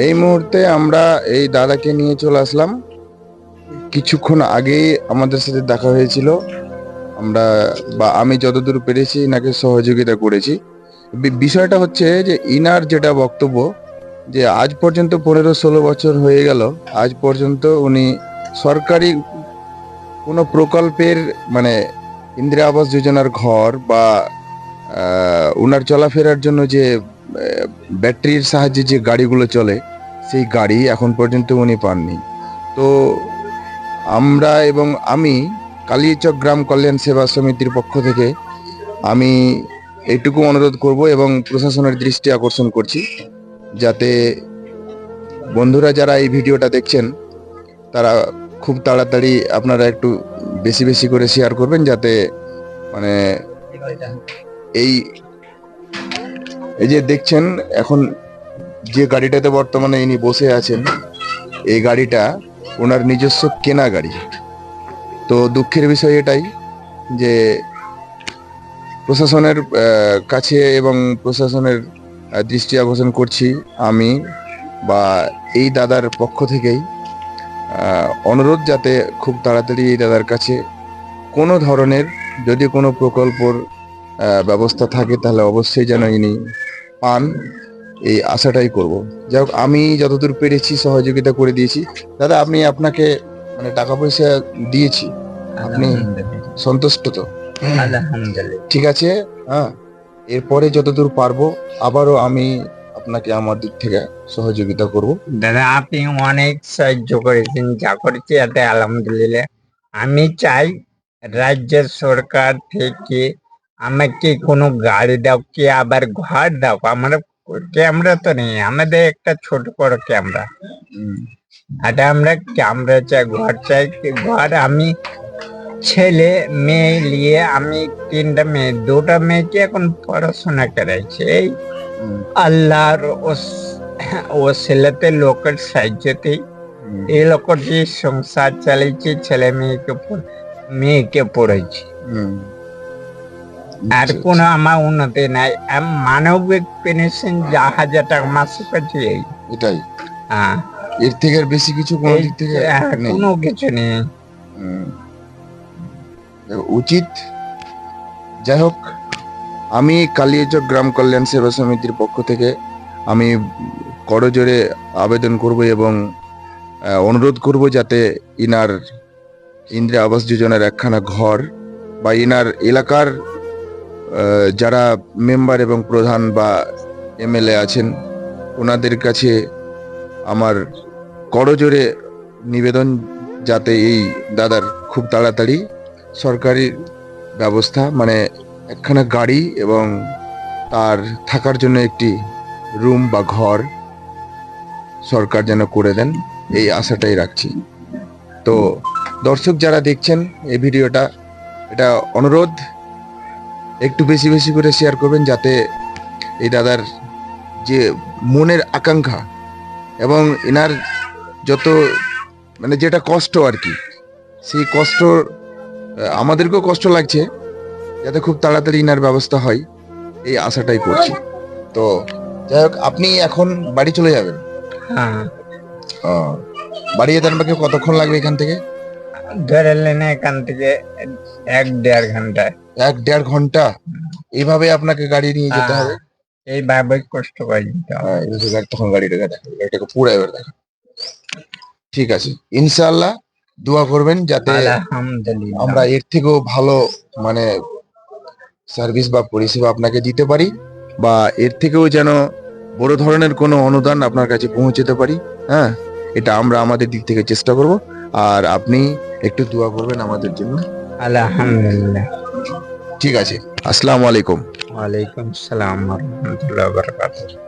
এই মুহূর্তে আমরা এই দাদাকে নিয়ে চলে আসলাম। কিছুক্ষণ আগেই আমাদের সাথে দেখা হয়েছিল। আমরা বা আমি যতদূর পেরেছি ইনাকে সহযোগিতা করেছি। বিষয়টা হচ্ছে যে ইনার যেটা বক্তব্য, যে আজ পর্যন্ত 15-16 বছর হয়ে গেল, আজ পর্যন্ত উনি সরকারি কোনো প্রকল্পের মানে ইন্দিরা আবাস যোজনার ঘর বা ওনার চলাফেরার জন্য যে ব্যাটারির সাহায্যে যে গাড়িগুলো চলে, সেই গাড়ি এখন পর্যন্ত উনি পাননি। তো আমরা এবং আমি কালিয়াচক গ্রাম কল্যাণ সেবা সমিতির পক্ষ থেকে আমি এইটুকু অনুরোধ করব এবং প্রশাসনের দৃষ্টি আকর্ষণ করছি, যাতে বন্ধুরা যারা এই ভিডিওটা দেখছেন তারা খুব তাড়াতাড়ি আপনারা একটু বেশি বেশি করে শেয়ার করবেন, যাতে মানে এই এই যে দেখছেন এখন যে গাড়িটাতে বর্তমানে ইনি বসে আছেন, এই গাড়িটা ওনার নিজস্ব কেনা গাড়ি। তো দুঃখের বিষয় এটাই যে প্রশাসনের কাছে এবং প্রশাসনের দৃষ্টি আকর্ষণ করছি আমি বা এই দাদার পক্ষ থেকেই অনুরোধ, যাতে খুব তাড়াতাড়ি এই দাদার কাছে কোনো ধরনের যদি কোনো প্রকল্পর ব্যবস্থা থাকে তাহলে অবশ্যই যেন ইনি পান, এই আশাটাই করব। যাই হোক, আমি যতদূর পেরেছি সহযোগিতা করে দিয়েছি। দাদা, আপনাকে মানে টাকা পয়সা দিয়েছি, আপনি সন্তুষ্ট তো? আলহামদুলিল্লাহ। ঠিক আছে। হ্যাঁ, এরপরে যতদূর পারবো আবারও আমি আপনাকে আমার দিক থেকে সহযোগিতা করব। দাদা, আপনি অনেক সাহায্য করেছেন, যা করেছি এতে আলহামদুলিল্লাহ। আমি চাই রাজ্য সরকার থেকে আমাকে কোনো গাড়ি দাও, কি আবার ঘর দাও। আমার ক্যামেরা তো নেই, আমাদের একটা ছোট বড় ক্যামেরা। এটা আমরা ক্যামেরা চাই, ঘর চাই। ঘর আমি ছেলে মেয়ে নিয়ে, আমি 3টা মেয়ে, 2টা মেয়েকে এখন পড়াশোনা করাইছে। এই আল্লাহর ও ছেলেতে লোকের সাহায্যতেই এই লোকটি সংসার চালিয়েছে, ছেলে মেয়েকে পড়াইছে। আর কোনো আমার উন্নতি নাই। মানবিক পেনশন যা 1000 টাকা মাসে পাচ্ছি, এটাই। হ্যাঁ, এর থেকে আর বেশি কিছু কোনো দিক থেকে নেই। কোনো কিছু নেই উচিত। যাই হোক, আমি কালিয়াচক গ্রাম কল্যাণ সেবা সমিতির পক্ষ থেকে আমি করজোড়ে আবেদন করব এবং অনুরোধ করব, যাতে ইনার ইন্দিরা আবাস যোজনার একখানা ঘর বা ইনার এলাকার যারা মেম্বার এবং প্রধান বা এমএলএ আছেন ওনাদের কাছে আমার করজোড়ে নিবেদন, যাতে এই দাদার খুব তাড়াতাড়ি সরকারি ব্যবস্থা মানে একখানা গাড়ি এবং তার থাকার জন্য একটি রুম বা ঘর সরকার যেন করে দেন, এই আশাটাই রাখছি। তো দর্শক যারা দেখছেন এই ভিডিওটা, এটা অনুরোধ একটু বেশি বেশি করে শেয়ার করবেন, যাতে এই দাদার যে মনের আকাঙ্ক্ষা এবং এনার যত মানে যেটা কষ্ট আর কি, সেই কষ্ট আমাদেরকেও কষ্ট লাগছে, যাতে খুব তাড়াতাড়ি ইনার ব্যবস্থা হয়, এই আশাটাই করছি। তো যাই হোক, আপনি এখন বাড়ি চলে যাবেন? হ্যাঁ। বাড়ি যেতে আমাকে কতক্ষণ লাগবে এখান থেকে? ধরে নেন এখান থেকে 1-1.5 ঘন্টা। 1-1.5 ঘন্টা এইভাবে আপনাকে গাড়ি নিয়ে যেতে হবে? এইভাবে কষ্ট করে যেতে হবে। তখন গাড়িটা গাড়িটাকে পুরো এবার দেখা। ঠিক আছে, ইনশাআল্লাহ দোয়া করবেন, যাতে আলহামদুলিল্লাহ আমরা এর থেকেও ভালো মানে সার্ভিস বা পরিষেবা আপনাকে দিতে পারি, বা এর থেকেও যেন বড় ধরনের কোনো অনুদান আপনার কাছে পৌঁছতে পারি। হ্যাঁ, এটা আমরা আমাদের দিক থেকে চেষ্টা করব, আর আপনি একটু দোয়া করবেন আমাদের জন্য। আলহামদুলিল্লাহ। ঠিক আছে, আসসালামু আলাইকুম। ওয়ালাইকুম আসসালাম ওয়া রাহমাতুল্লাহি ওয়া বারাকাতুহু।